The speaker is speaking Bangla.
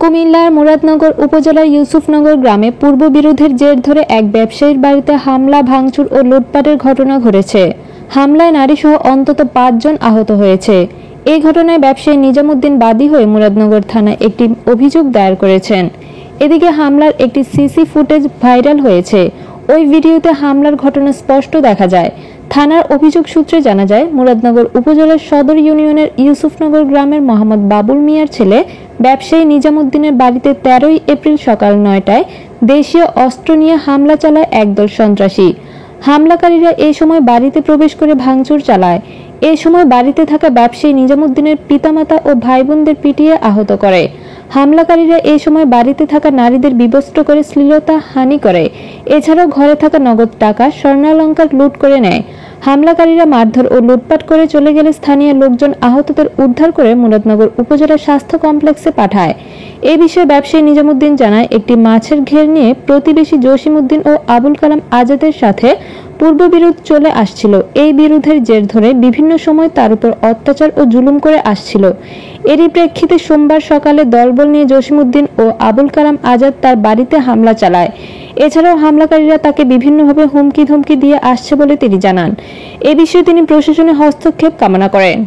কুমিল্লার মুরাদনগর উপজেলার ইউসুফনগর গ্রামে পূর্ববিরোধের জের ধরে এক ব্যবসায়ীর বাড়িতে হামলা, ভাঙচুর ও লুটপাটের ঘটনা ঘটেছে। হামলায় নারীসহ অন্তত ৫ জন আহত হয়েছে। এই ঘটনায় ব্যবসায়ী নিজামুদ্দিন বাদী হয়ে মুরাদনগর থানায় একটি অভিযোগ দায়ের করেছেন। এদিকে হামলার একটি সিসি ফুটেজ ভাইরাল হয়েছে। ওই ভিডিওতে হামলার ঘটনা স্পষ্ট দেখা যায়। থানার অভিযোগ সূত্রে জানা যায়, মুরাদনগর উপজেলার সদর ইউনিয়নের ইউসুফনগর গ্রামের মোহাম্মদ বাবুল মিয়ার ছেলে ব্যবসায়ী নিজামুদ্দিনের বাড়িতে ১৩ এপ্রিল সকাল ৯টায় দেশীয় অস্ত্র নিয়ে হামলা চালায় একদল সন্ত্রাসী। হামলাকারীরা এই সময় বাড়িতে প্রবেশ করে ভাঙচুর চালায়। এ সময় বাড়িতে থাকা ব্যবসায়ী নিজামুদ্দিনের পিতামাতা ও ভাই বোনদের পিটিয়ে আহত করে। হামলাকারীরা এই সময় বাড়িতে থাকা নারীদের বিবস্ত্র করে শ্লীলতা হানি করে। এছাড়াও ঘরে থাকা নগদ টাকা, স্বর্ণালংকার লুট করে নেয়। হামলাকারীরা মারধর ও লুটপাট করে চলে গেলে স্থানীয় লোকজন আহতদের উদ্ধার করে মুরাদনগর উপজেলা স্বাস্থ্য কমপ্লেক্সে পাঠায়। এ বিষয়ে ব্যবসায়ী নিজামুদ্দিন জানায়, একটি মাছের ঘের নিয়ে প্রতিবেশী জসিমউদ্দিন ও আবুল কালাম আজাদের সাথে পূর্ববিরোধ চলে আসছিল। এই বিরোধের জের ধরে বিভিন্ন সময় তার উপর অত্যাচার ও জুলুম করে আসছিল। এরই প্রেক্ষিতে সোমবার সকালে দলবল নিয়ে জসিমউদ্দিন ও আবুল কালাম আজাদ তার বাড়িতে হামলা চালায়। এছাড়াও হামলাকারীরা তাকে বিভিন্নভাবে হুমকি ধমকি দিয়ে আসছে বলে তিনি জানান। এ বিষয়ে তিনি প্রশাসনের হস্তক্ষেপ কামনা করেন।